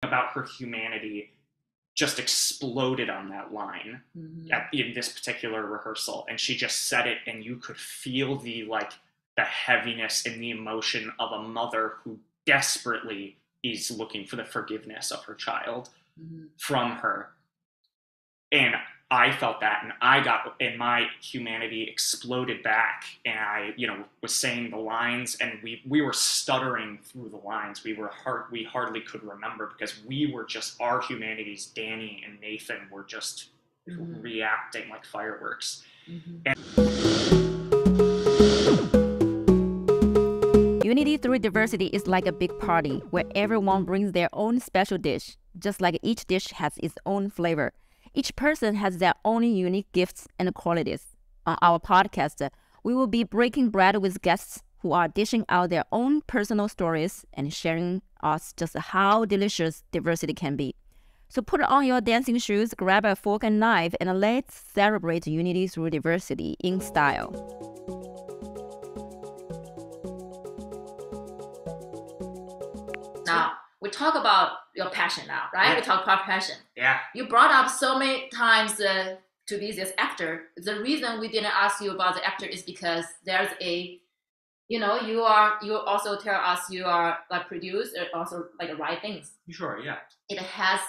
about her humanity just exploded on that line in this particular rehearsal, and she just said it, and you could feel the heaviness and the emotion of a mother who desperately is looking for the forgiveness of her child from her. And I felt that, and my humanity exploded back, and I, was saying the lines, and we were stuttering through the lines. We hardly could remember, because we were just, our humanities, Danny and Nathan, were just reacting like fireworks. Unity through diversity is like a big party where everyone brings their own special dish, just like each dish has its own flavor. Each person has their own unique gifts and qualities. On our podcast, we will be breaking bread with guests who are dishing out their own personal stories and sharing us just how delicious diversity can be. So put on your dancing shoes, grab a fork and knife, and let's celebrate unity through diversity in style. Now, we talk about your passion now, right? Yeah. We talk about passion. Yeah. You brought up so many times to be this actor. The reason we didn't ask you about the actor is because there's you also tell us you are like produce or also like write things. Sure, yeah. It has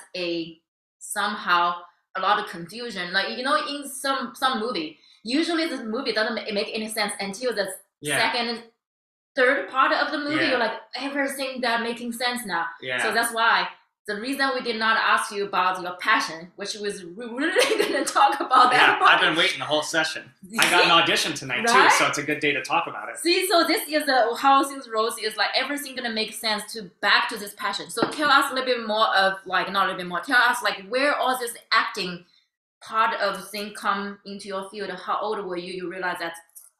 somehow a lot of confusion. Like, in some movie, usually the movie doesn't make any sense until the second, third part of the movie. You're like, everything that making sense now. Yeah. So that's why the reason we did not ask you about your passion, which was really going to talk about that. Yeah, I've been waiting the whole session. I got an audition tonight too, so it's a good day to talk about it. See, so this is how things rolls, is like everything going to make sense back to this passion. So tell us a little bit more of not a little bit more, tell us like where all this acting part of thing come into your field. How old were you? You realize that,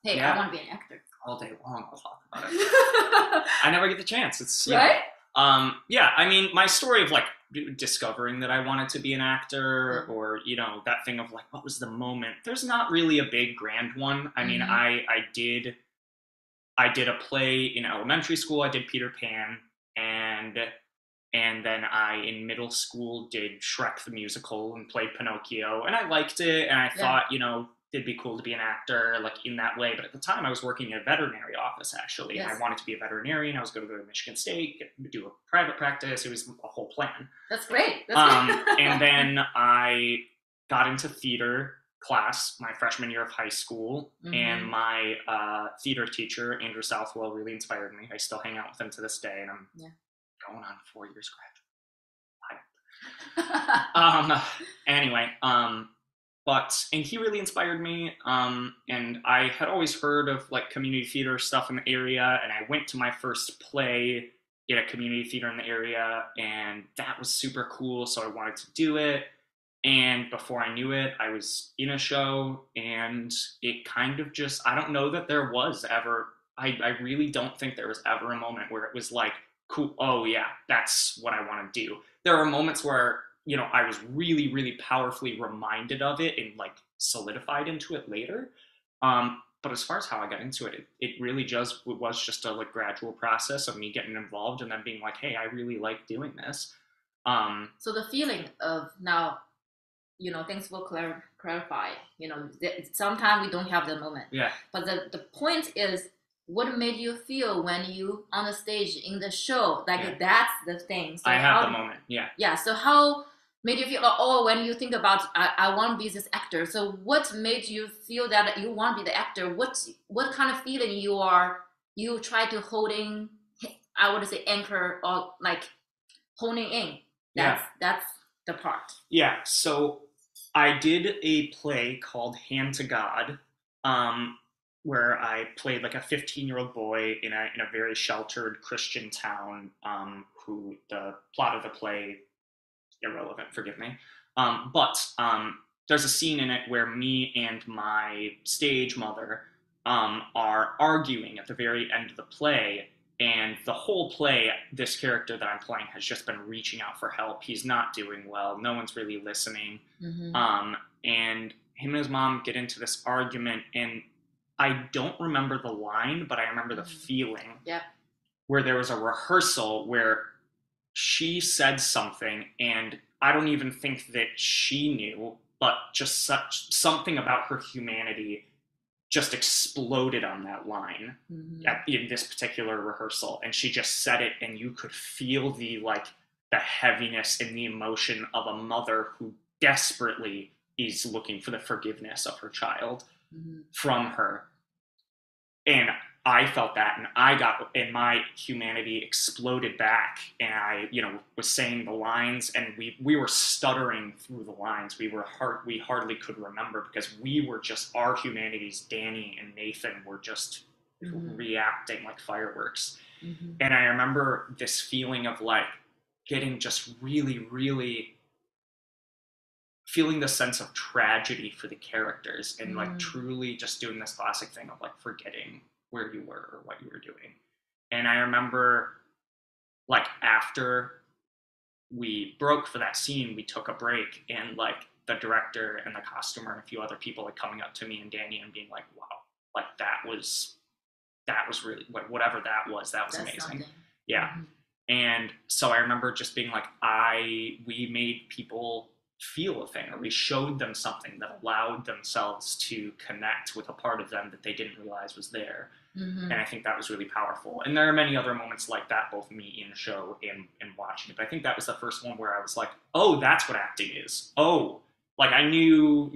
hey, I want to be an actor. All day long I'll talk about it. I never get the chance. It's right? I mean, my story of like discovering that I wanted to be an actor, or that thing of like, what was the moment? There's not really a big grand one. I mean, I did a play in elementary school. I did Peter Pan, and then I in middle school did Shrek the musical and played Pinocchio, and I liked it, and I thought it'd be cool to be an actor like in that way. But at the time I was working in a veterinary office, actually. And I wanted to be a veterinarian. I was going to go to Michigan State, do a private practice. It was a whole plan. That's great. And then I got into theater class my freshman year of high school. And my theater teacher, Andrew Southwell, really inspired me. I still hang out with him to this day, and I'm going on 4 years graduate. Anyway, and he really inspired me, and I had always heard of like community theater stuff in the area, and I went to my first play in a community theater in the area, and that was super cool, so I wanted to do it. And before I knew it, I was in a show, and it kind of just, I don't know that there was ever, I really don't think there was ever a moment where it was like, cool, oh yeah, that's what I want to do. There are moments where I was really, really powerfully reminded of it and like solidified into it later. But as far as how I got into it, it really was just a like gradual process of me getting involved and then being like, hey, I really like doing this. So the feeling of now, thanks for clarify. Sometimes we don't have the moment. Yeah. But the point is, what made you feel when you on the stage in the show? Like that's the thing. So I have the moment. Yeah. Yeah. So how made you feel? Oh, when you think about I want to be this actor. So what made you feel that you want to be the actor? What kind of feeling you try to hold in? I would say anchor or like honing in. That's the part. Yeah. So I did a play called Hand to God. Where I played like a 15-year-old boy in a very sheltered Christian town, who the plot of the play, irrelevant, forgive me. But there's a scene in it where me and my stage mother are arguing at the very end of the play. And the whole play, this character that I'm playing has just been reaching out for help. He's not doing well. No one's really listening. And him and his mom get into this argument, and I don't remember the line, but I remember the feeling. Yeah. Where there was a rehearsal where she said something, and I don't even think that she knew, but just such something about her humanity just exploded on that line in this particular rehearsal, and she just said it, and you could feel the heaviness and the emotion of a mother who desperately is looking for the forgiveness of her child from her. And I felt that, and my humanity exploded back, and I, was saying the lines, and we were stuttering through the lines. We hardly could remember, because we were just, our humanities, Danny and Nathan, were just reacting like fireworks. And I remember this feeling of like getting just really, really feeling the sense of tragedy for the characters, and like truly just doing this classic thing of like forgetting where you were or what you were doing. And I remember, like, after we broke for that scene, we took a break, and like the director and the costumer and a few other people like coming up to me and Danny and being like, wow, like that was really, like, whatever that was That's amazing. Something. Yeah. And so I remember just being like, we made people feel a thing, or we showed them something that allowed themselves to connect with a part of them that they didn't realize was there. And I think that was really powerful. And there are many other moments like that, both me in the show and watching it. But I think that was the first one where I was like, oh, that's what acting is. Oh, like I knew,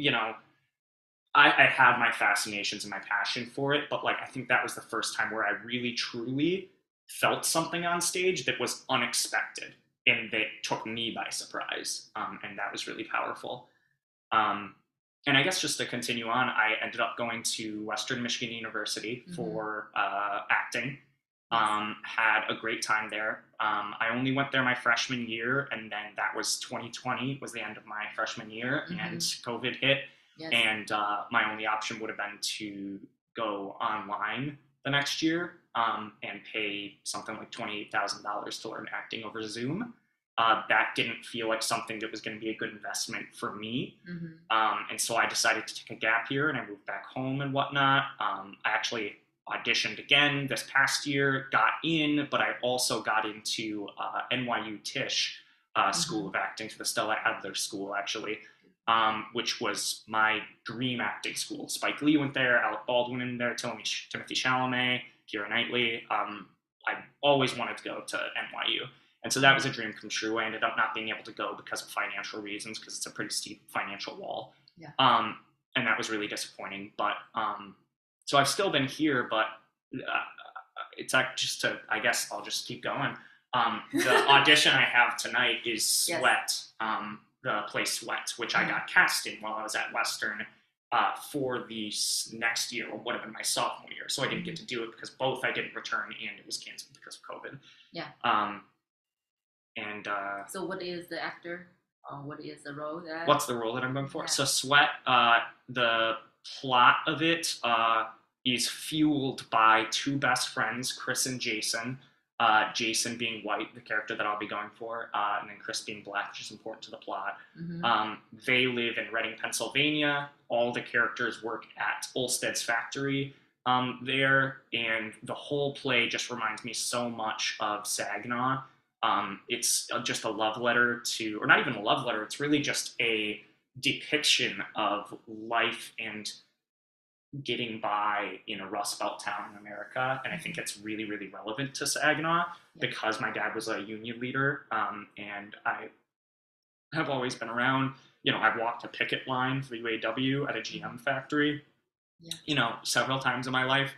I had my fascinations and my passion for it, but like I think that was the first time where I really truly felt something on stage that was unexpected and that took me by surprise. And that was really powerful. And I guess just to continue on, I ended up going to Western Michigan University for acting. Had a great time there. I only went there my freshman year, and then that was 2020 was the end of my freshman year, and COVID hit. Yes. And my only option would have been to go online the next year and pay something like $28,000 to learn acting over Zoom. That didn't feel like something that was going to be a good investment for me. And so I decided to take a gap year, and I moved back home and whatnot. I actually auditioned again this past year, got in, but I also got into NYU Tisch School of Acting, to the Stella Adler School, actually, which was my dream acting school. Spike Lee went there, Alec Baldwin in there, Timothy Chalamet, Keira Knightley. I always wanted to go to NYU. And so that was a dream come true. I ended up not being able to go because of financial reasons, because it's a pretty steep financial wall. Yeah. And that was really disappointing. But so I've still been here, but it's like, I guess I'll just keep going. The audition I have tonight is Sweat, the play Sweat, which I got cast in while I was at Western for the next year, or would have been my sophomore year. So I didn't get to do it because both I didn't return and it was canceled because of COVID. Yeah. So what is the actor? What is the role that? What's the role that I'm going for? Yeah. So Sweat, the plot of it is fueled by two best friends, Chris and Jason. Jason being white, the character that I'll be going for, and then Chris being black, which is important to the plot. They live in Reading, Pennsylvania. All the characters work at Olsted's factory there, and the whole play just reminds me so much of Saginaw. It's just a love letter to, or not even a love letter, it's really just a depiction of life and getting by in a Rust Belt town in America. And I think it's really, really relevant to Saginaw because my dad was a union leader, and I have always been around. I've walked a picket line for the UAW at a GM factory, several times in my life.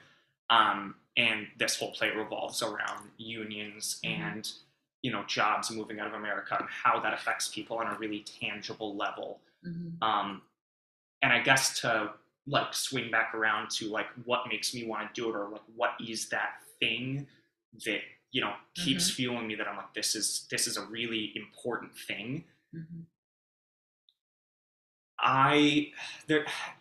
And this whole play revolves around unions and jobs moving out of America and how that affects people on a really tangible level. And I guess to like swing back around to like what makes me want to do it, or like what is that thing that keeps fueling me, that I'm like, this is a really important thing.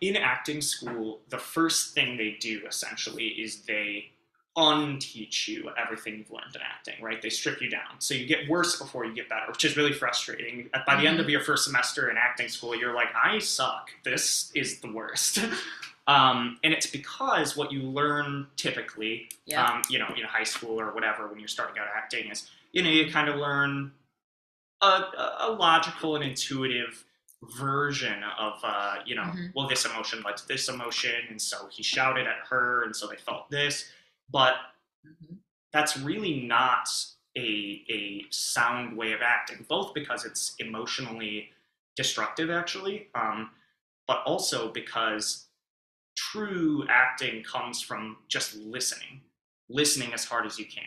In acting school, the first thing they do essentially is they unteach you everything you've learned in acting, right? They strip you down. So you get worse before you get better, which is really frustrating. By the end of your first semester in acting school, you're like, I suck. This is the worst. And it's because what you learn typically, in high school or whatever, when you're starting out acting, is you kind of learn a logical and intuitive version of well, this emotion led to this emotion, and so he shouted at her, and so they felt this. But that's really not a sound way of acting, both because it's emotionally destructive, actually, but also because true acting comes from just listening as hard as you can.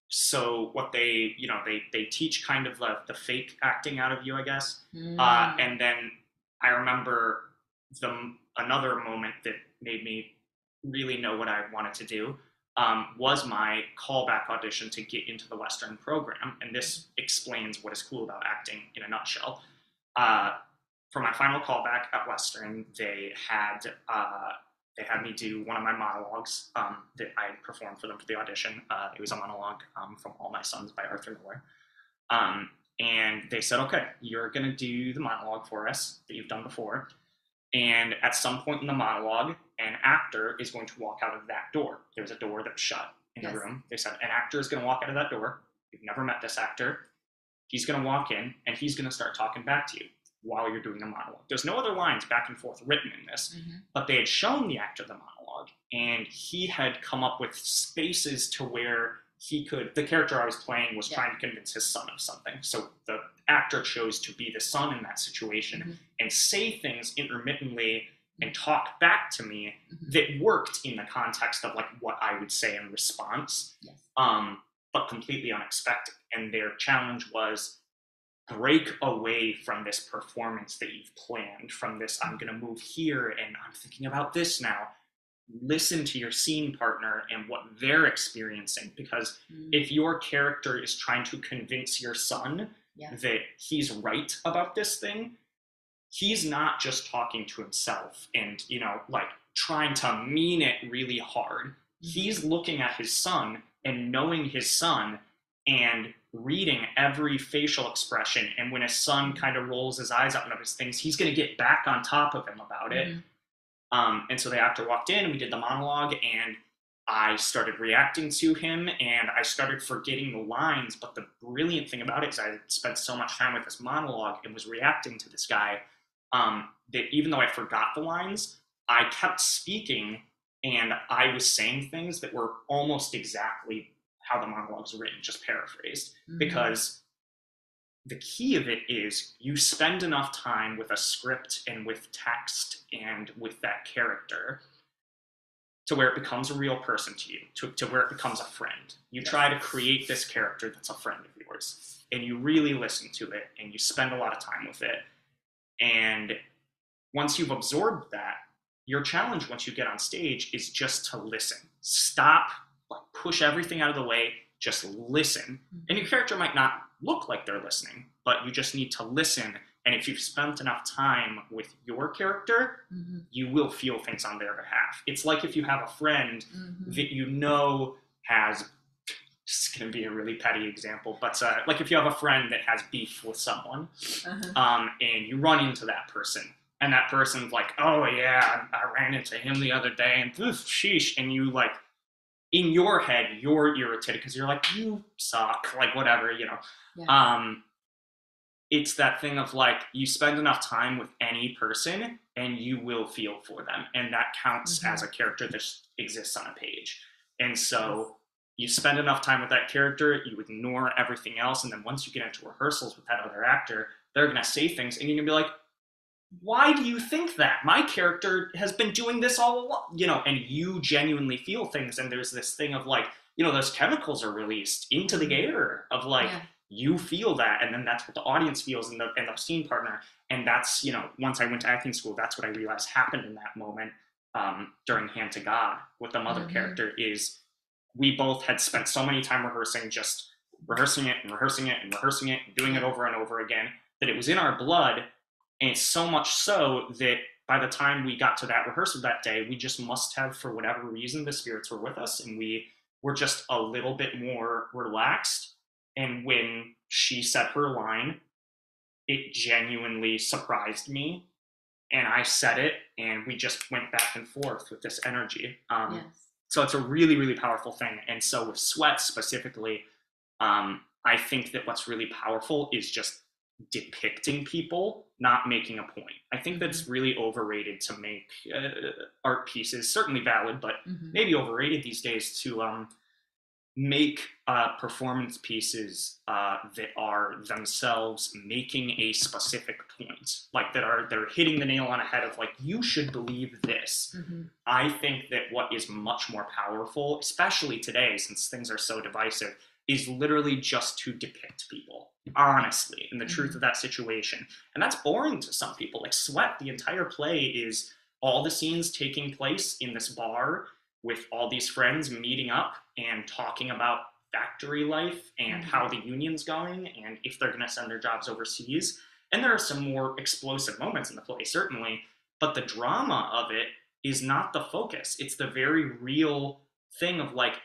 So what they teach kind of the fake acting out of you, I guess. And then I remember another moment that made me really know what I wanted to do was my callback audition to get into the Western program. And this explains what is cool about acting in a nutshell. For my final callback at Western, they had me do one of my monologues that I performed for them for the audition. It was a monologue from All My Sons by Arthur Miller. And they said, okay, you're going to do the monologue for us that you've done before. And at some point in the monologue, an actor is going to walk out of that door. There's a door that's shut in the room. They said, an actor is going to walk out of that door. You've never met this actor. He's going to walk in, and he's going to start talking back to you while you're doing the monologue. There's no other lines back and forth written in this, but they had shown the actor the monologue, and he had come up with spaces to where the character I was playing was trying to convince his son of something. So the actor chose to be the son in that situation and say things intermittently and talk back to me that worked in the context of like what I would say in response, but completely unexpected. And their challenge was, break away from this performance that you've planned, from this, I'm going to move here and I'm thinking about this now. Listen to your scene partner and what they're experiencing, because if your character is trying to convince your son that he's right about this thing, he's not just talking to himself and, like trying to mean it really hard. He's looking at his son and knowing his son and reading every facial expression. And when his son kind of rolls his eyes up and his things, he's going to get back on top of him about it. And so the actor walked in and we did the monologue, and I started reacting to him and I started forgetting the lines. But the brilliant thing about it is I had spent so much time with this monologue and was reacting to this guy that even though I forgot the lines, I kept speaking and I was saying things that were almost exactly how the monologues were written, just paraphrased. Because the key of it is you spend enough time with a script and with text and with that character to where it becomes a real person to you, to where it becomes a friend. You try to create this character that's a friend of yours, and you really listen to it, and you spend a lot of time with it. And once you've absorbed that, your challenge once you get on stage is just to listen. Stop, push everything out of the way, just listen. And your character might not look like they're listening, but you just need to listen. And if you've spent enough time with your character, you will feel things on their behalf. It's like if you have a friend that has, this is going to be a really petty example, but like if you have a friend that has beef with someone, and you run into that person, and that person's like, oh yeah, I ran into him the other day, and sheesh, and you like, in your head, you're irritated because you're like, you suck, like whatever, It's that thing of like, you spend enough time with any person and you will feel for them. And that counts as a character that exists on a page. And so you spend enough time with that character, you ignore everything else. And then once you get into rehearsals with that other actor, they're going to say things and you're going to be like, why do you think that? My character has been doing this all along, and you genuinely feel things. And there's this thing of like, those chemicals are released into the air of like, you feel that. And then that's what the audience feels and the scene partner. And that's, once I went to acting school, that's what I realized happened in that moment during Hand to God with the mother character is we both had spent so many time rehearsing, just rehearsing it and rehearsing it and rehearsing it and doing it over and over again, that it was in our blood. And it's so much so that by the time we got to that rehearsal that day, we just must have, for whatever reason, the spirits were with us and we were just a little bit more relaxed. And when she said her line, it genuinely surprised me. And I said it, and we just went back and forth with this energy. So it's a really, really powerful thing. And so with Sweat specifically, I think that what's really powerful is just depicting people, not making a point. I think that's really overrated to make art pieces, certainly valid, but maybe overrated these days to make performance pieces that are themselves making a specific point, like they're hitting the nail on the head of like, you should believe this. I think that what is much more powerful, especially today since things are so divisive, is literally just to depict people honestly in the truth of that situation. And that's boring to some people. Like Sweat, the entire play is all the scenes taking place in this bar with all these friends meeting up and talking about factory life and how the union's going and if they're going to send their jobs overseas. And there are some more explosive moments in the play, certainly, but the drama of it is not the focus. It's the very real thing of like,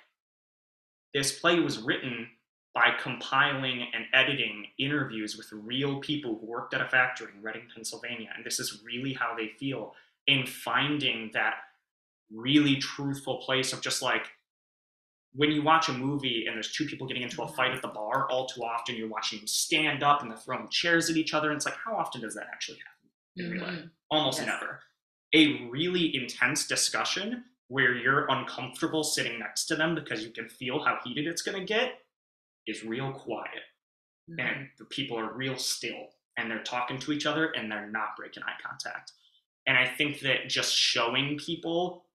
this play was written by compiling and editing interviews with real people who worked at a factory in Reading, Pennsylvania, and this is really how they feel, and finding that really truthful place of just like, when you watch a movie and there's two people getting into a fight at the bar, all too often you're watching them stand up and they're throwing chairs at each other, and it's like, how often does that actually happen in real life? Almost never. A really intense discussion where you're uncomfortable sitting next to them because you can feel how heated it's going to get is real quiet. And the people are real still and they're talking to each other and they're not breaking eye contact. And I think that just showing people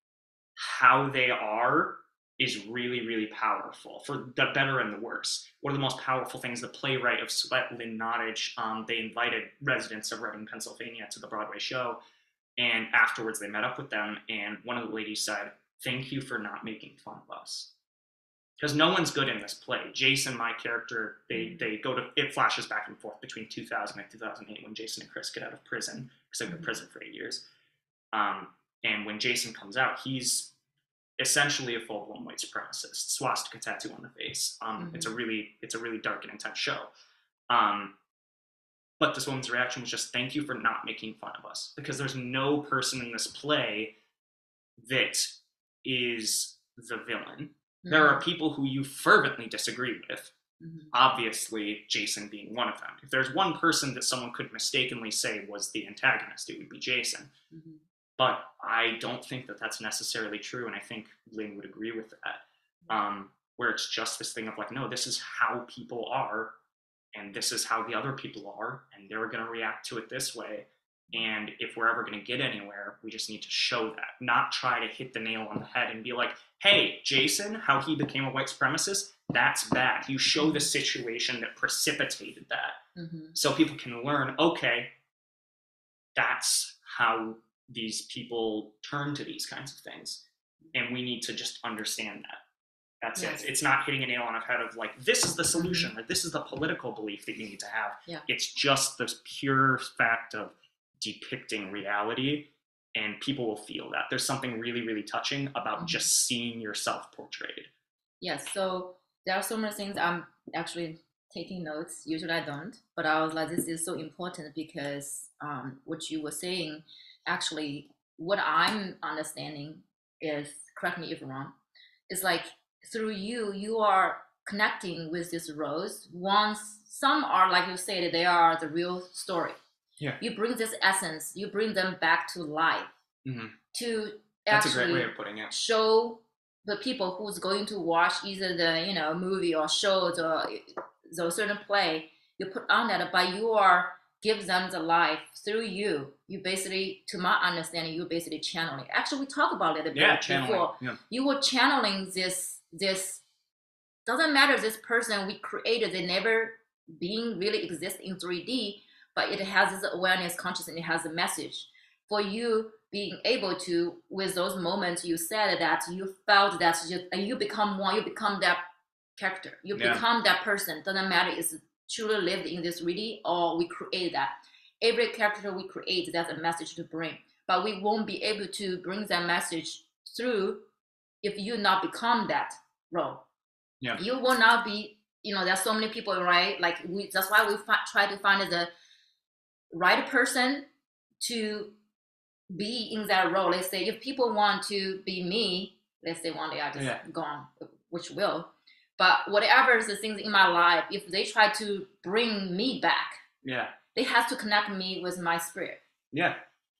how they are is really, really powerful for the better and the worse. One of the most powerful things, the playwright of Sweat, Lynn Nottage, they invited residents of Reading, Pennsylvania to the Broadway show. And afterwards they met up with them. And one of the ladies said, "Thank you for not making fun of us." Because no one's good in this play. Jason, my character, they go to, it flashes back and forth between 2000 and 2008 when Jason and Chris get out of prison, because they've been in prison for 8 years. And when Jason comes out, he's essentially a full-blown white supremacist, swastika tattoo on the face. It's a really dark and intense show. But this woman's reaction was just, "Thank you for not making fun of us," because there's no person in this play that is the villain. There are people who you fervently disagree with, obviously Jason being one of them. If there's one person that someone could mistakenly say was the antagonist, it would be Jason. But I don't think that that's necessarily true, and I think Lynn would agree with that, where it's just this thing of like, no, this is how people are, and this is how the other people are, and they're going to react to it this way. And if we're ever going to get anywhere, we just need to show that, not try to hit the nail on the head and be like, hey, Jason, how he became a white supremacist, that's bad. You show the situation that precipitated that. So people can learn, okay, that's how these people turn to these kinds of things. And we need to just understand that. That's it. It's not hitting a nail on the head of like, this is the solution, or this is the political belief that you need to have. It's just this pure fact of depicting reality, and people will feel that. There's something really, really touching about just seeing yourself portrayed. Yes, so there are so many things I'm actually taking notes. Usually I don't, but I was like, this is so important because what you were saying, actually, what I'm understanding is, correct me if I'm wrong, it's like through you are connecting with these roles. Once some are, like you said, they are the real story. You bring this essence, you bring them back to life to That's a great way of putting it. show the people who's going to watch either the movie or shows or the certain play. You put on that, but you are give them the life through you. You basically, to my understanding, you basically channeling. Actually, we talked about it a bit before. You were channeling this doesn't matter this person we created, they never being really exist in 3D, but it has this awareness, consciousness, it has a message. For you being able to, with those moments you said that you felt that you become one, you become that character, you become that person. Doesn't matter it's truly lived in this 3D or we create that. Every character we create, that's a message to bring. But we won't be able to bring that message through if you not become that role. You will not be, there's so many people, right? Like that's why we try to find the right person to be in that role. Let's say if people want to be me, let's say one day I just gone, which will, But whatever the things in my life, if they try to bring me back, Yeah. they have to connect me with my spirit. Yeah.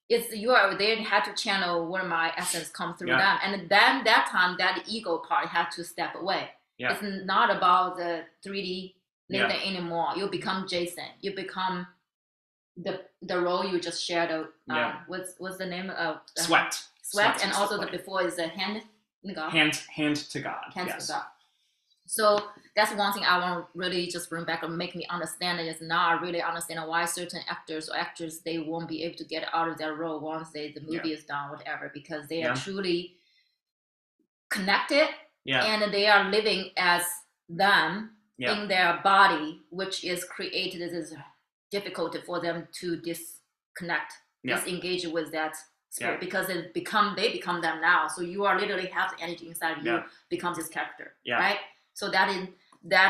It's you are they had to channel where my essence come through them, and then that time that ego part had to step away. Yeah. It's not about the 3D Nathan anymore. You become Jason. You become the role you just shared. What's the name of Sweat, and also the before is the hand to God. Hand to God. Hand to God. So that's one thing I want to really just bring back and make me understand is now I really understand why certain actors or actors, they won't be able to get out of their role once the movie is done, whatever, because they are truly connected and they are living as them in their body, which is created as difficult for them to disconnect, disengage with that spirit because they become them now. So you are literally have the energy inside of you becomes this character, right? So that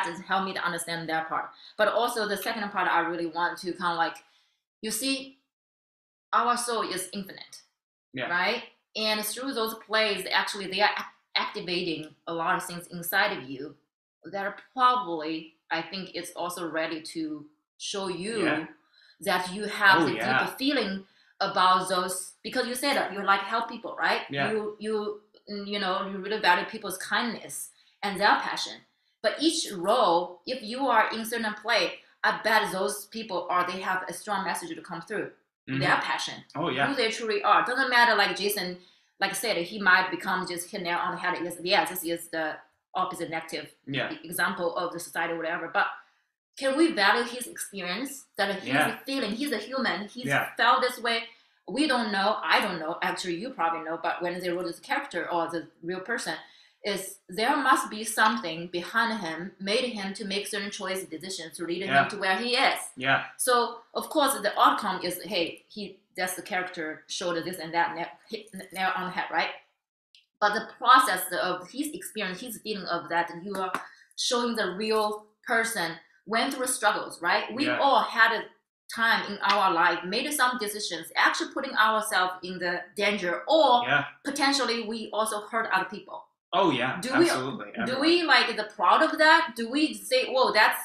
is helped me to understand that part. But also the second part I really want to kind of like, you see, our soul is infinite, right? And through those plays, actually they are activating a lot of things inside of you that are probably, I think it's also ready to show you that you have the deeper feeling about those, because you said that you like help people, right? You really value people's kindness and their passion. But each role, if you are in certain play, I bet those people they have a strong message to come through. Their passion, who they truly are. Doesn't matter, like Jason, like I said, he might become just hit nail on the head. This is the opposite negative example of the society or whatever. But can we value his experience, that he's feeling, he's a human, he's felt this way. We don't know, I don't know, actually you probably know, but when they wrote this character or the real person, is there must be something behind him, made him to make certain choices, decisions to lead him to where he is. So of course the outcome is, hey, that's the character showed this and that, nail on the head, right? But the process of his experience, his feeling of that, you are showing the real person went through struggles, right? We all had a time in our life, made some decisions, actually putting ourselves in the danger, or potentially we also hurt other people. Oh yeah, absolutely. Do we like the proud of that? Do we say, whoa, that's,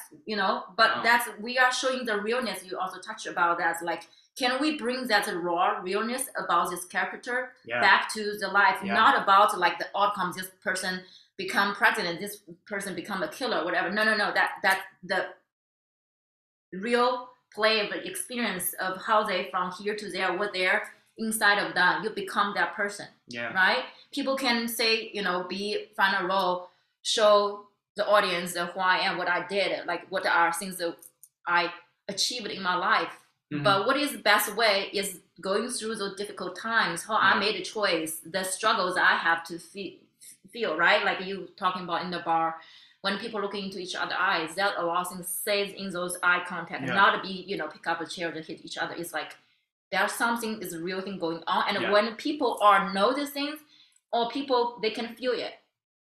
but that's, we are showing the realness. You also touched about that. Like, can we bring that raw realness about this character back to the life? Not about like the outcomes, this person become president, this person become a killer, whatever. No. That the real play of the experience of how they from here to there, what they're inside of them, you become that person, right? People can say, find a role, show the audience who I am, what I did, like what are things that I achieved in my life. But what is the best way is going through those difficult times, how I made a choice, the struggles I have to feel, right? Like you talking about in the bar, when people look into each other's eyes, that a lot of things stays in those eye contact, not to be, pick up a chair to hit each other. It's like there's something, is a real thing going on. And when people are noticing, or people, they can feel it.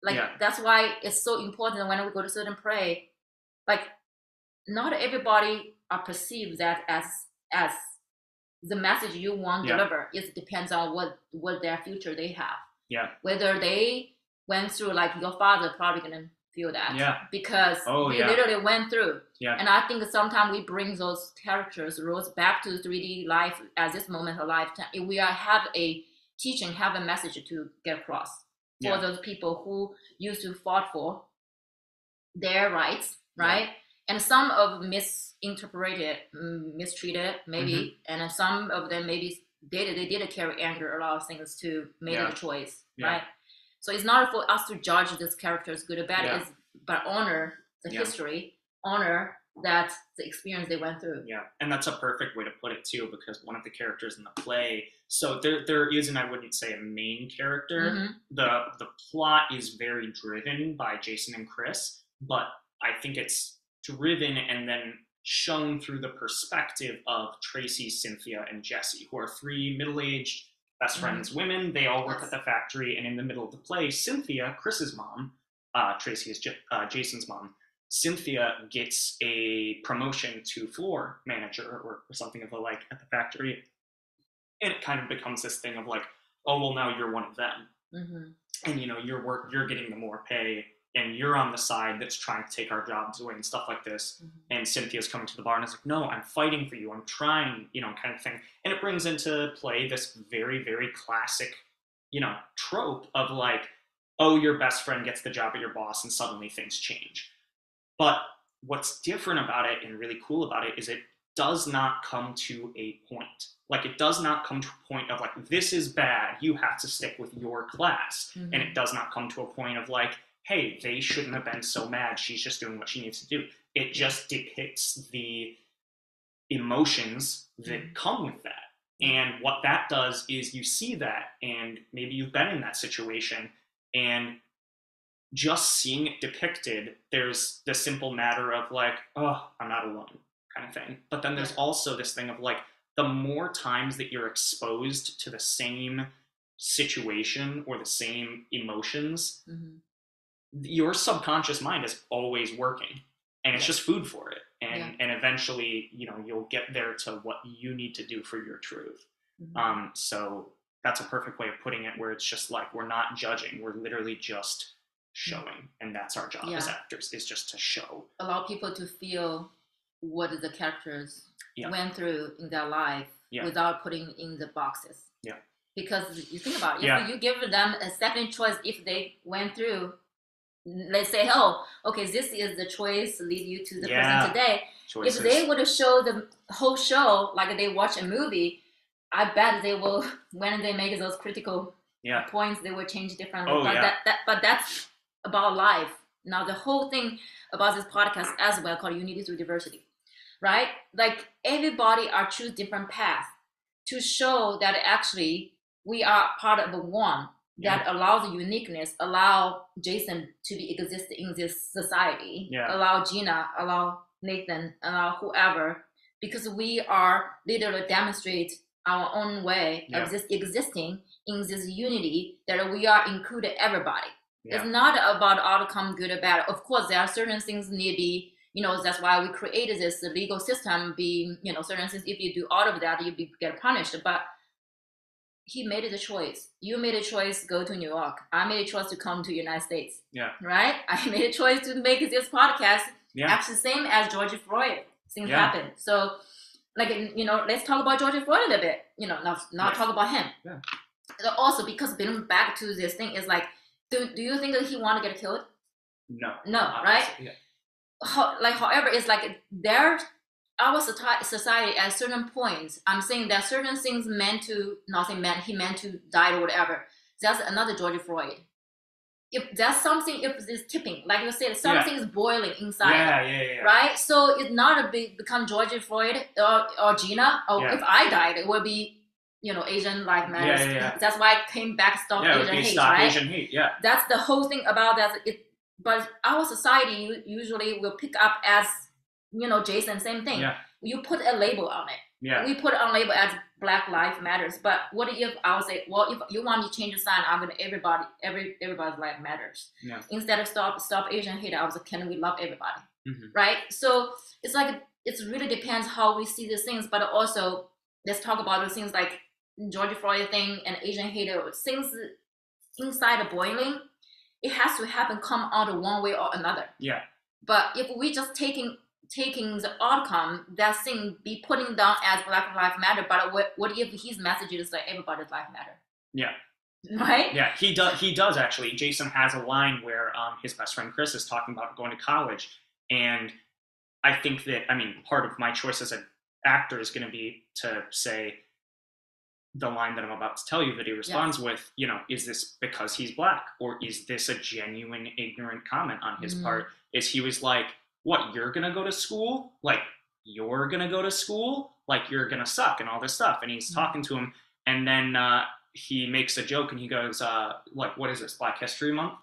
Like that's why it's so important when we go to certain play, like not everybody perceive that as the message you want to deliver. It depends on what their future they have. Whether they went through, like your father probably gonna feel that because he literally went through. And I think sometimes we bring those characters, roles back to 3D life at this moment of lifetime. If we have a teaching, have a message to get across for those people who used to fought for their rights, right? And some of misinterpreted, mistreated, maybe, and some of them maybe they did carry anger, a lot of things to make a choice, right? So it's not for us to judge this character's good or bad, it's but honor the history, honor that the experience they went through. And that's a perfect way to put it too, because one of the characters in the play, so there isn't, I wouldn't say a main character. The plot is very driven by Jason and Chris, but I think it's driven and then shown through the perspective of Tracy, Cynthia, and Jesse, who are three middle-aged best friends women. They all work at the factory, and in the middle of the play, Cynthia, Chris's mom, Tracy is Jason's mom, Cynthia gets a promotion to floor manager or something of the like at the factory. And it kind of becomes this thing of like, oh, well, now you're one of them. And, you're getting the more pay and you're on the side that's trying to take our jobs away and stuff like this. And Cynthia's coming to the bar and is like, no, I'm fighting for you. I'm trying, kind of thing. And it brings into play this very, very classic, trope of like, oh, your best friend gets the job at your boss and suddenly things change. But what's different about it and really cool about it is it does not come to a point. Like, it does not come to a point of like, this is bad, you have to stick with your class. And it does not come to a point of like, hey, they shouldn't have been so mad, she's just doing what she needs to do. It just depicts the emotions that come with that. And what that does is you see that, and maybe you've been in that situation, and just seeing it depicted, there's the simple matter of like, oh, I'm not alone kind of thing. But then there's also this thing of like, the more times that you're exposed to the same situation or the same emotions, your subconscious mind is always working, and it's just food for it. And eventually, you'll get there to what you need to do for your truth. So that's a perfect way of putting it, where it's just like, we're not judging, we're literally just showing. And that's our job as actors, is just to show. Allow people to feel what the characters went through in their life without putting in the boxes. Because you think about it, if you give them a second choice, if they went through, let's say, oh, okay, this is the choice to lead you to the present today. Choices. If they would show the whole show like they watch a movie, I bet they will, when they make those critical points, they will change differently. But that's about life. Now, the whole thing about this podcast as well, called Unity Through Diversity, right? Like, everybody are choose different paths to show that actually we are part of the one that allows the uniqueness, allow Jason to be exist in this society, allow Gina, allow Nathan, allow whoever, because we are literally demonstrate our own way of existing in this unity, that we are included everybody. It's not about outcome, good or bad. Of course, there are certain things need to be, that's why we created this legal system, being, certain things, if you do all of that, you get punished. But he made the choice. You made a choice, go to New York. I made a choice to come to the United States. Right? I made a choice to make this podcast. Actually, same as George Floyd. Things happen. So, like, let's talk about George Floyd a little bit. Not talk about him. Also, because being back to this thing is like, do you think that he want to get killed? No. No, right? However, it's like our society at certain points, I'm saying that certain things he meant to die or whatever. That's another George Floyd. If that's something, if it's tipping, like you said, something is boiling inside, right? So it's not become George Floyd or Gina, or if I died, it would be, Asian Lives Matters. That's why I came back, Stop Asian Hate, right? Asian Hate, That's the whole thing about that. But our society usually will pick up as, Jason, same thing. You put a label on it. We put on label as Black Lives Matters. But what if I would say, well, if you want me to change the sign, I'm gonna everybody's life matters. Instead of stop Asian hate, I was like, can we love everybody? Right? So it's like, it really depends how we see these things. But also, let's talk about those things like George Floyd thing and Asian hate, things inside the boiling. It has to happen, come out one way or another. But if we just taking the outcome, that thing be putting down as Black Lives Matter, but what if his message is like everybody's life matter? Right? He does actually. Jason has a line where his best friend Chris is talking about going to college, and I think that, part of my choice as an actor is going to be to say the line that I'm about to tell you that he responds with, is this because he's Black, or is this a genuine ignorant comment on his part? Is he was like, what, you're gonna go to school? Like, you're gonna go to school? Like, you're gonna suck and all this stuff. And he's talking to him, and then he makes a joke and he goes, like, what is this, Black History Month?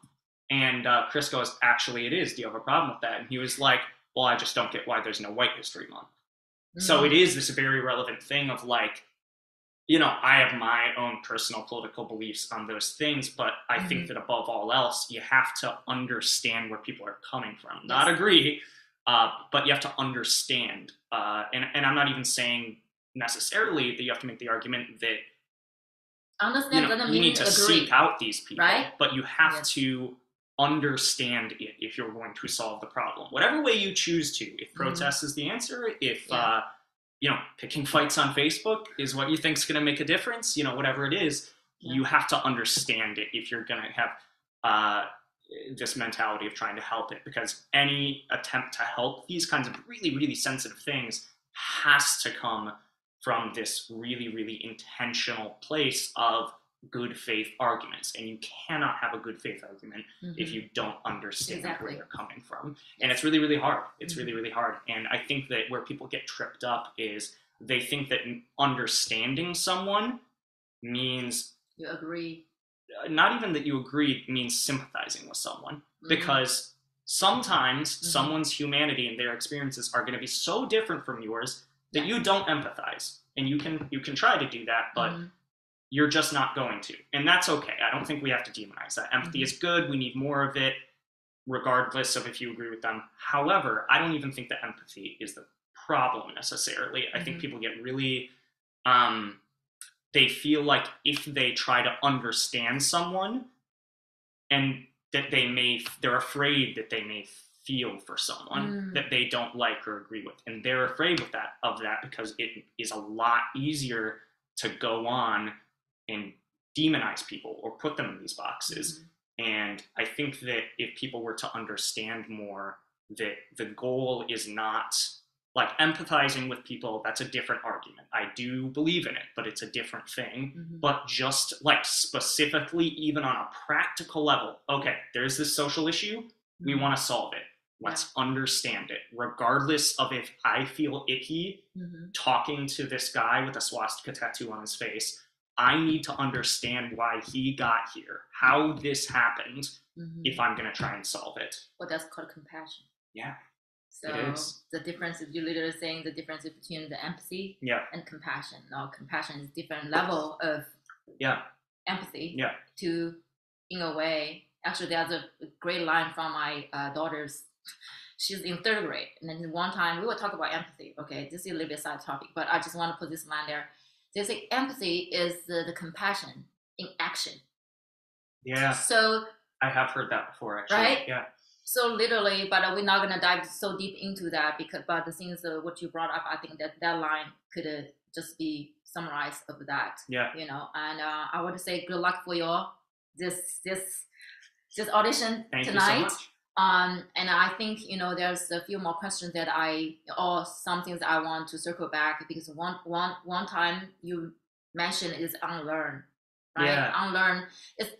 And Chris goes, actually it is. Do you have a problem with that? And he was like, well, I just don't get why there's no White History Month. So it is this very relevant thing of like, I have my own personal political beliefs on those things, but I think that above all else, you have to understand where people are coming from. Not agree, but you have to understand. And I'm not even saying necessarily that you have to make the argument that understand you need to agree. seek out these people, right? But you have to understand it if you're going to solve the problem, whatever way you choose to. If protest is the answer, if picking fights on Facebook is what you think is going to make a difference, whatever it is, you have to understand it if you're going to have this mentality of trying to help it, because any attempt to help these kinds of really, really sensitive things has to come from this really, really intentional place of good faith arguments, and you cannot have a good faith argument if you don't understand where they're coming from. And it's really, really hard. It's really, really hard. And I think that where people get tripped up is they think that understanding someone means you agree. Not even that you agree means sympathizing with someone, because sometimes someone's humanity and their experiences are going to be so different from yours that you don't empathize, and you can try to do that, but you're just not going to. And that's okay. I don't think we have to demonize that. Empathy is good. We need more of it, regardless of if you agree with them. However, I don't even think that empathy is the problem necessarily. I think people get really, they feel like if they try to understand someone, and that they're afraid that they may feel for someone that they don't like or agree with. And they're afraid of that because it is a lot easier to go on and demonize people or put them in these boxes. And I think that if people were to understand more that the goal is not like empathizing with people, that's a different argument. I do believe in it, but it's a different thing. But just like specifically, even on a practical level, okay, there's this social issue, we want to solve it. Let's understand it, regardless of if I feel icky talking to this guy with a swastika tattoo on his face. I need to understand why he got here, how this happened, if I'm going to try and solve it. Well, that's called compassion. Yeah. So the difference is, you're literally saying the difference between the empathy and compassion. Now, compassion is a different level of empathy to, in a way, actually there's a great line from my daughter's, she's in 3rd grade. And then one time we were talking about empathy. Okay, this is a little bit side topic, but I just want to put this line there. They say empathy is the compassion in action. Yeah. So I have heard that before, actually. Right? Yeah. So literally, but we're not going to dive so deep into that, but the things what you brought up, I think that line could just be summarized of that. Yeah. And I would say good luck for your this audition Thank tonight. You so much. And I think there's a few more questions that or some things I want to circle back, because one time you mentioned is unlearn. Right? Yeah. Unlearn.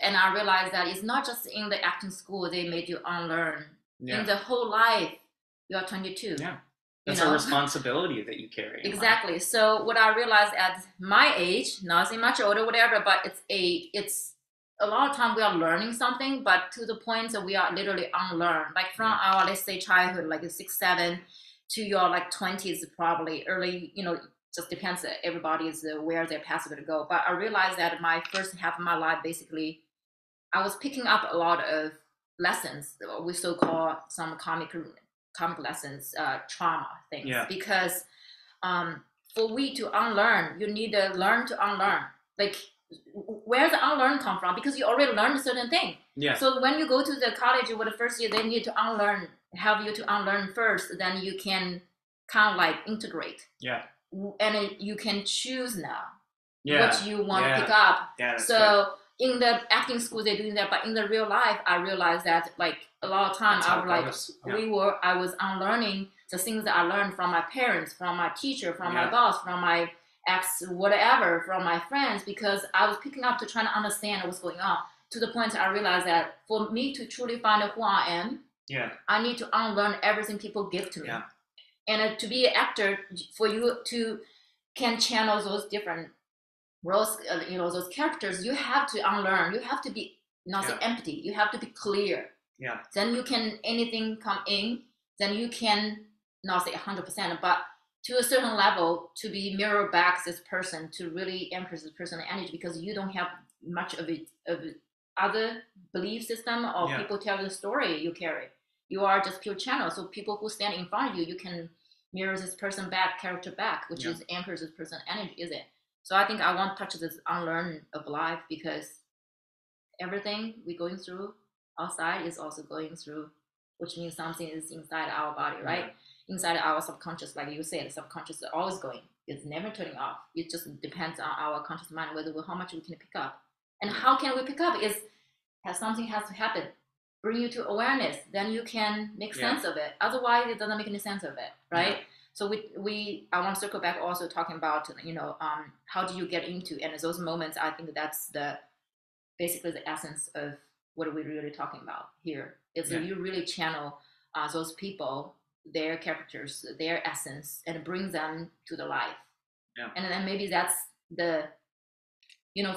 And I realized that it's not just in the acting school they made you unlearn. In the whole life, you are 22. Yeah. That's a responsibility that you carry. Exactly. So what I realized at my age, not saying much older, whatever, but it's a lot of time we are learning something, but to the point that we are literally unlearn. Like from our, let's say, childhood, like 6, 7, to your like 20s, probably early, just depends. Everybody is where their path is going to go. But I realized that my first half of my life, basically, I was picking up a lot of lessons. We so-called some comic lessons, trauma things. Yeah. Because for we to unlearn, you need to learn to unlearn. Like, where the unlearn come from? Because you already learned a certain thing. Yeah. So when you go to the college or the first year, they need to help you to unlearn first. Then you can kind of like integrate. Yeah. And you can choose now what you want to pick up. Yeah, so good. In the acting school, they're doing that, but in the real life, I realized that like a lot of times I was unlearning the things that I learned from my parents, from my teacher, from my boss, from my ex, whatever, from my friends, because I was picking up to try to understand what's going on, to the point I realized that for me to truly find out who I am, I need to unlearn everything people give to me. Yeah. And to be an actor, for you to can channel those different roles, those characters, you have to unlearn. You have to be not say empty. You have to be clear. Yeah. Then you can anything come in. Then you can not say 100%, but to a certain level, to be mirror back this person, to really embrace this person's energy, because you don't have much of other belief system or people tell the story you carry. You are just pure channel. So people who stand in front of you, you can mirror this person back, character back, which is anchors this person's energy, is it? So I think I want to touch this unlearn of life, because everything we're going through, outside is also going through, which means something is inside our body, right? Inside our subconscious, like you said, the subconscious is always going. It's never turning off. It just depends on our conscious mind whether how much we can pick up. And how can we pick up is something has to happen, bring you to awareness, then you can make sense of it. Otherwise, it doesn't make any sense of it, right? So I want to circle back also talking about, how do you get into, and those moments, I think that's basically the essence of what we're really talking about here. Is that you really channel those people, their characters, their essence, and bring them to the life. And then maybe that's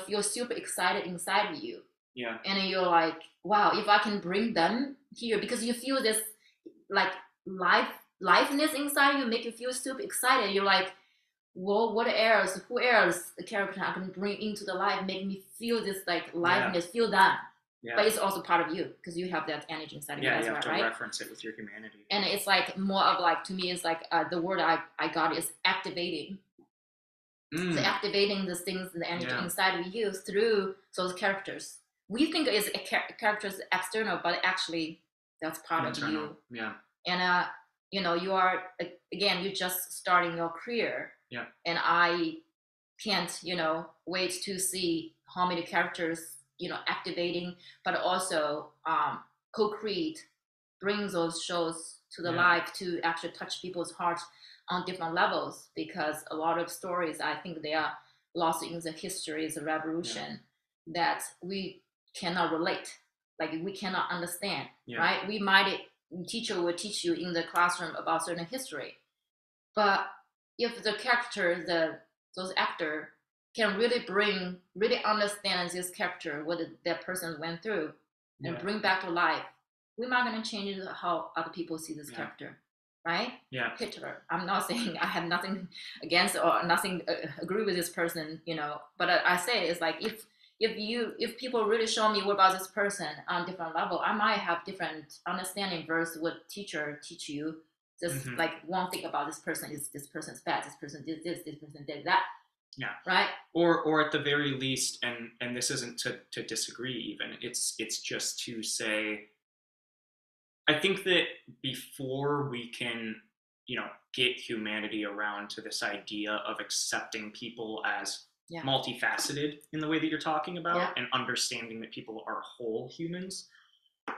feel super excited inside of you. And you're like, wow, if I can bring them here, because you feel this like liveness inside you, make you feel super excited. You're like, well, what else? Who else? The character I can bring into the life, make me feel this like liveness, feel that. But it's also part of you because you have that energy inside of you as well, right? You have to reference it with your humanity. And it's like more of like, to me, it's like the word I got is activating. So activating the things, the energy inside of you through those characters. We think it's characters external, but actually that's part internal. of you. And you are, again, you're just starting your career. And I can't wait to see how many characters activating, but also co-create, bring those shows to the life to actually touch people's hearts on different levels, because a lot of stories, I think they are lost in the history, the revolution that we cannot relate, like we cannot understand, right? Teacher will teach you in the classroom about certain history, but if the character, those actor can really understand this character, what that person went through, and bring back to life, we're not going to change how other people see this character, right? Hitler. I'm not saying I have nothing against or nothing agree with this person, but I say it's like if people really show me what about this person on different level, I might have different understanding versus what teacher teach you. Just like one thing about this person is this person's bad, this person did this person did that. Right. Or at the very least, and this isn't to disagree even, it's just to say, I think that before we can, get humanity around to this idea of accepting people as multifaceted in the way that you're talking about, and understanding that people are whole humans,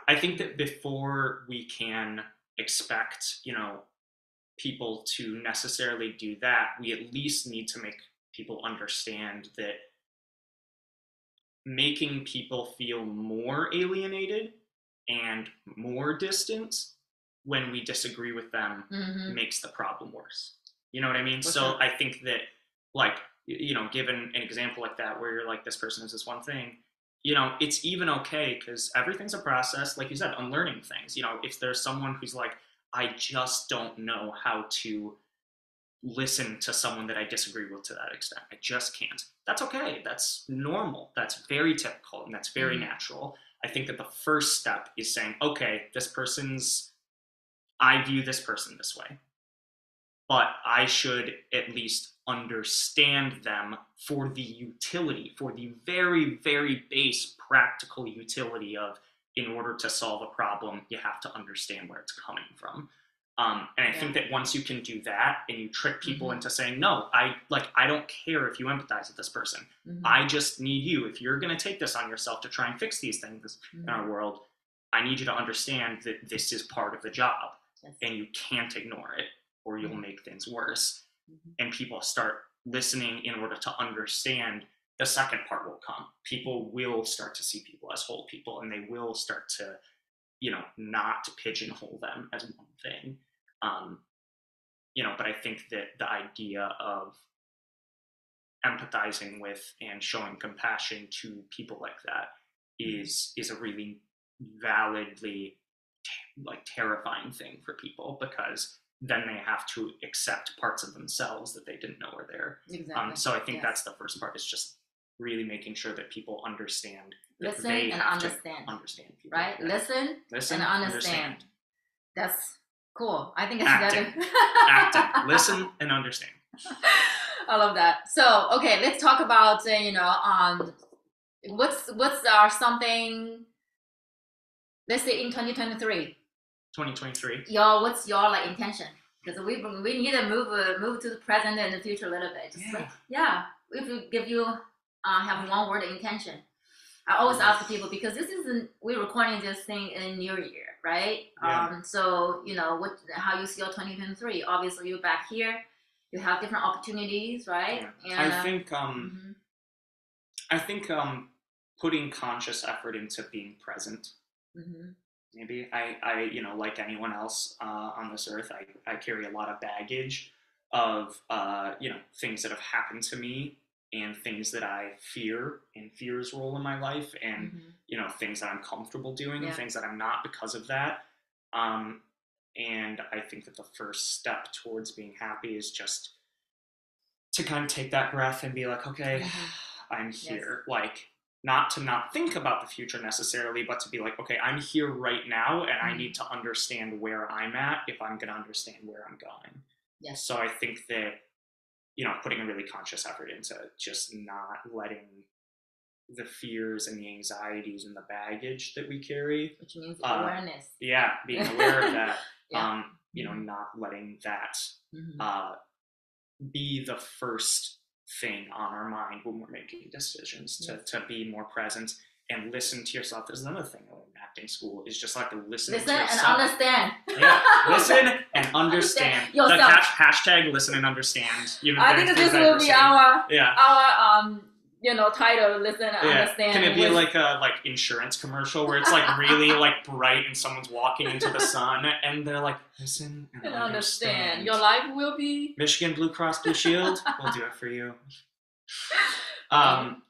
I think that before we can expect, people to necessarily do that, we at least need to make people understand that making people feel more alienated and more distant when we disagree with them makes the problem worse. You know what I mean? So I think that, like, given an example like that where you're like, this person is this one thing, it's even okay because everything's a process. Like you said, unlearning things. If there's someone who's like, I just don't know how to listen to someone that I disagree with to that extent. I just can't. That's okay. That's normal. That's very typical, and that's very natural. I think that the first step is saying, okay, I view this person this way, but I should at least understand them for the utility, for the very, very base practical utility of, in order to solve a problem, you have to understand where it's coming from. And I think that once you can do that and you trick people into saying, no, I don't care if you empathize with this person. I just need you. If you're going to take this on yourself to try and fix these things in our world, I need you to understand that this is part of the job and you can't ignore it or you'll make things worse. And people start listening in order to understand. The second part will come. People will start to see people as whole people, and they will start to, not pigeonhole them as one thing. But I think that the idea of empathizing with and showing compassion to people like that is a really validly terrifying thing for people, because then they have to accept parts of themselves that they didn't know were there. Exactly. So I think that's the first part, is just really making sure that people understand. Listen and understand. Understand people. Right? Listen and understand. That's cool. I think it's Acting. better. Acting. Listen and understand. I love that. So, okay, let's talk about, what's our something let's say in 2023, 2023. what's your like intention? Because we need to move to the present and the future a little bit. Just like if we give you have one word intention. I always ask people because this isn't we're recording this thing in New Year, right? Yeah. So how you see your 2023? Obviously, you're back here. You have different opportunities, right? Yeah. And I think putting conscious effort into being present. Maybe I like anyone else on this earth, I carry a lot of baggage of things that have happened to me and things that I fear and fear's role in my life, and things that I'm comfortable doing and things that I'm not because of that. And I think that the first step towards being happy is just to kind of take that breath and be like, okay, I'm here. Like, not to not think about the future necessarily, but to be like, okay, I'm here right now, and I need to understand where I'm at if I'm going to understand where I'm going. Yes. So I think that, putting a really conscious effort into just not letting the fears and the anxieties and the baggage that we carry, which means awareness. Yeah, being aware of that. Not letting that be the first thing on our mind when we're making decisions, to be more present and listen to yourself. There's another thing in acting school is just like listen to yourself. And understand. Yeah, listen and understand. Yourself. The hashtag listen and understand. I think this will be our title, listen and understand. Can it be like a insurance commercial where it's like really like bright and someone's walking into the sun and they're like, listen and understand. Your life will be Michigan Blue Cross Blue Shield. We'll do it for you.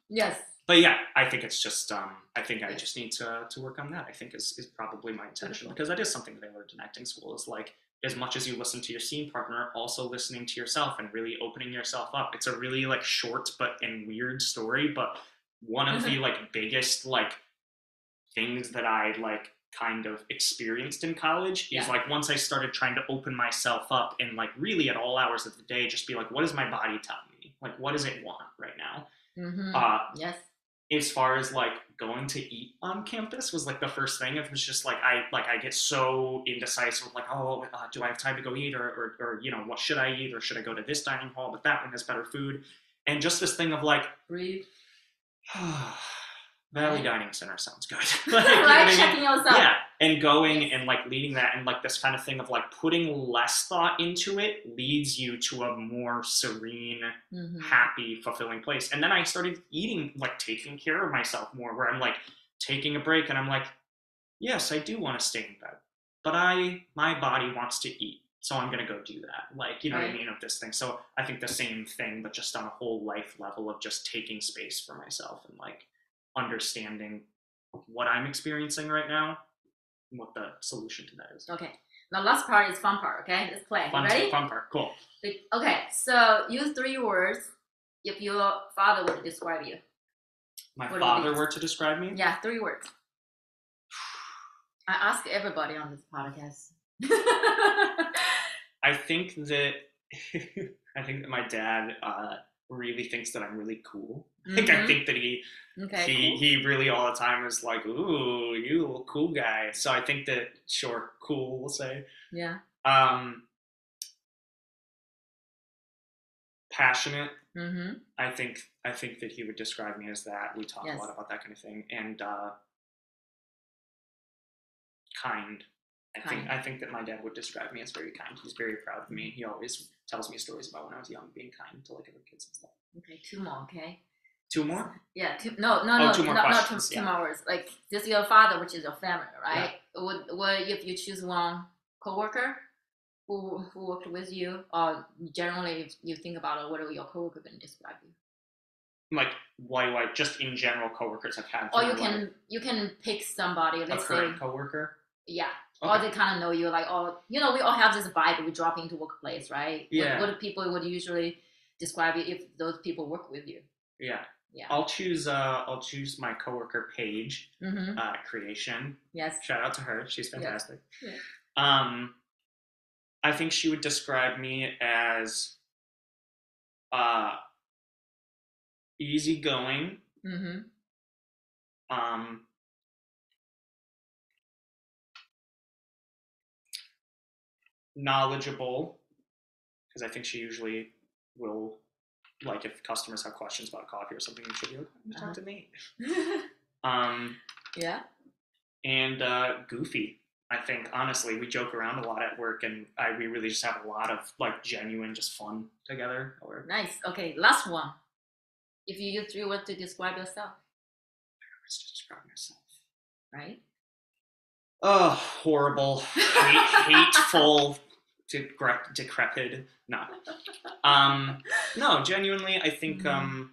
Yes. But yeah, I think it's just I think I just need to work on that. I think is probably my intention, because that is something that I learned in acting school, is like, as much as you listen to your scene partner, also listening to yourself and really opening yourself up. It's a really like short and weird story, but one of the like biggest like things that I like kind of experienced in college is like, once I started trying to open myself up and like really at all hours of the day just be like, what does my body tell me? Like, what does it want right now? Yes. As far as like going to eat on campus was like the first thing. It was just like I get so indecisive, like, do I have time to go eat, or what should I eat, or should I go to this dining hall, but that one has better food, and just this thing of like, breathe. Valley Dining Center sounds good. Checking yourself. Yeah, and going and like leading that, and like this kind of thing of like putting less thought into it leads you to a more serene, happy, fulfilling place. And then I started eating, like taking care of myself more, where I'm like taking a break and I'm like, yes, I do want to stay in bed, but my body wants to eat, so I'm gonna go do that. Like, what I mean, of this thing. So I think the same thing, but just on a whole life level of just taking space for myself and like understanding what I'm experiencing right now and what the solution to that is. Okay. Now last part is fun part, okay? Let's play. Ready? Fun part, cool. Okay, so use 3 words if your father were to describe you. My father were to describe me? Yeah, 3 words. I ask everybody on this podcast. I think that my dad really thinks that I'm really cool. Like, I think that he really all the time is like, ooh, you little cool guy. So I think that, sure, cool, we'll say. Yeah. Passionate. I think that he would describe me as that. We talk a lot about that kind of thing. And kind. I think that my dad would describe me as very kind. He's very proud of me. He always tells me stories about when I was young, being kind to like other kids and stuff. Okay, 2 more, okay? 2 more? Yeah, 2 more words. Like, this is your father, which is your family, right? Yeah. What if you choose one coworker who worked with you, or generally if you think about it, what are your coworker going to describe you? Like, why just in general coworkers I've had? Or you can pick somebody. Let's say coworker. Yeah. Okay. Or they kind of know you, like, we all have this vibe we drop into workplace, right? Yeah. What people would usually describe you if those people work with you? Yeah. Yeah. I'll choose my coworker Paige, Creation. Yes. Shout out to her. She's fantastic. Yeah. I think she would describe me as easygoing. knowledgeable, because I think she usually will, like, if customers have questions about coffee or something, she'll be like, talk to me. Yeah. And goofy. I think, honestly, we joke around a lot at work, and we really just have a lot of, like, genuine, just fun together. Nice. Okay, last one. If you use 3 words to describe yourself. 3 words to describe myself. Right? Oh, horrible, hateful, decrepit. No. No, genuinely, I think, gosh,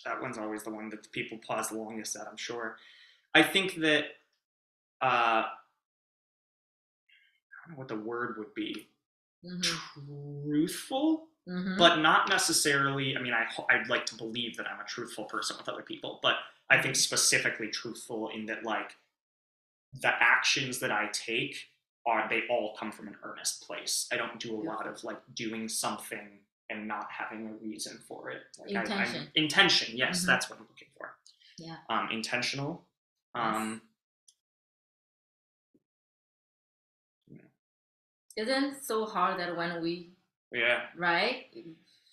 that one's always the one that people pause the longest at, I'm sure. I think that, I don't know what the word would be. Truthful, but not necessarily, I mean, I'd like to believe that I'm a truthful person with other people, but I think specifically truthful in that, like, the actions that I take they all come from an earnest place. I don't do a lot of, like, doing something and not having a reason for it. Like, intention. Intention, yes, that's what I'm looking for. Yeah. Intentional. Yes. Isn't it so hard that when we... Yeah. Right?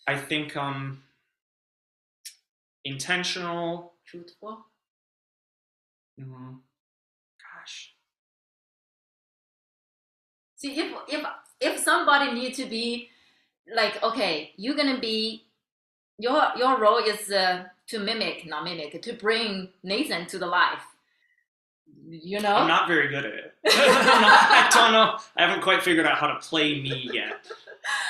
I think intentional. Truthful. Gosh. See, if somebody needs to be like, okay, you're gonna be, your role is to to bring Nathan to the life. You know? I'm not very good at it. I don't know. I haven't quite figured out how to play me yet.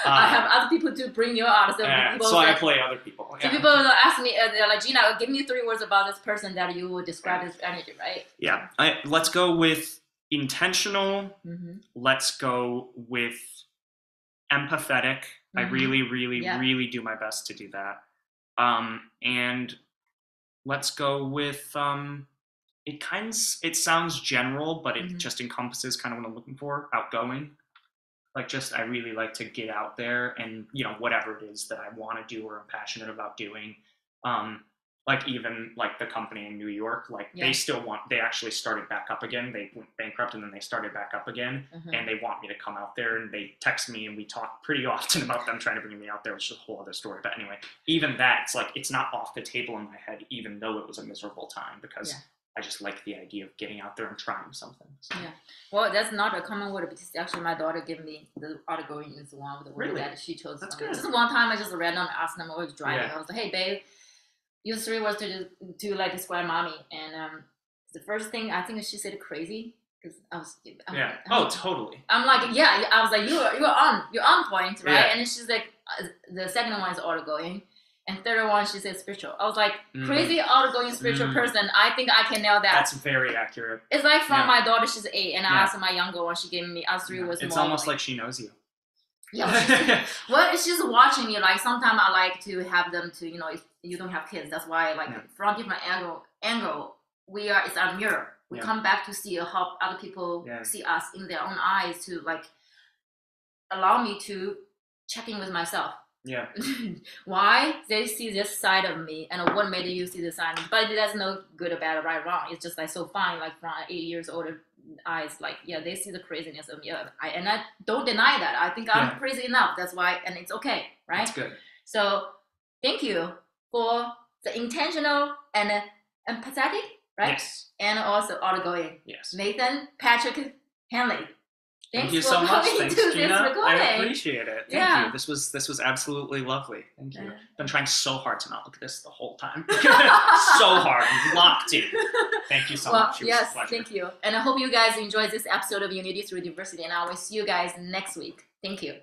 I have other people to bring you out. So, I play other people. So people will ask me, they're like, Gina, give me 3 words about this person that you would describe as energy, right? Yeah. Let's go with intentional. Let's go with empathetic. I really, really do my best to do that. And let's go with it sounds general, but it just encompasses kind of what I'm looking for. Outgoing. Like, just, I really like to get out there and, you know, whatever it is that I want to do or I'm passionate about doing. Like, even, like, the company in New York, like, they actually started back up again. They went bankrupt and then they started back up again. And they want me to come out there, and they text me and we talk pretty often about them trying to bring me out there, which is a whole other story. But anyway, even that, it's like, it's not off the table in my head, even though it was a miserable time, because I just like the idea of getting out there and trying something. So. Yeah. Well, that's not a common word, because actually my daughter gave me the outgoing is one of the words that she chose. That's good. Just one time I just random asked them, I was driving. I was like, hey, babe, use 3 words to like describe mommy. And the first thing, I think she said crazy. Because I was, totally. I'm like, yeah. I was like, you're on point, right? Yeah. And then she's like, the second one is outgoing. And third one, she said spiritual. I was like, crazy, outgoing, spiritual person. I think I can nail that. That's very accurate. It's like from my daughter, she's 8, and I asked my younger one, she gave me 3 words. It's almost like she knows you. Yeah. Well, it's just watching me. Like, sometimes I like to have them to, you know, if you don't have kids, that's why, like, from different angle, it's our mirror. We come back to see how other people see us in their own eyes, to, like, allow me to check in with myself. Yeah. Why they see this side of me, and what made you see this side? But that's no good or bad or right or wrong. It's just like so fine. Like, from 8 years older eyes, like, they see the craziness of me. And I don't deny that. I think I'm crazy enough. That's why, and it's okay, right? That's good. So thank you for the intentional and empathetic, right? Yes. And also outgoing. Yes. Nathan Patrick Hanley. Thank you so much. Thanks, Gina. I appreciate it. Thank you. This was absolutely lovely. Thank you. I've been trying so hard to not look at this the whole time. So hard. Locked in. Thank you so much. Yes, thank you. And I hope you guys enjoyed this episode of Unity Through Diversity, and I will see you guys next week. Thank you.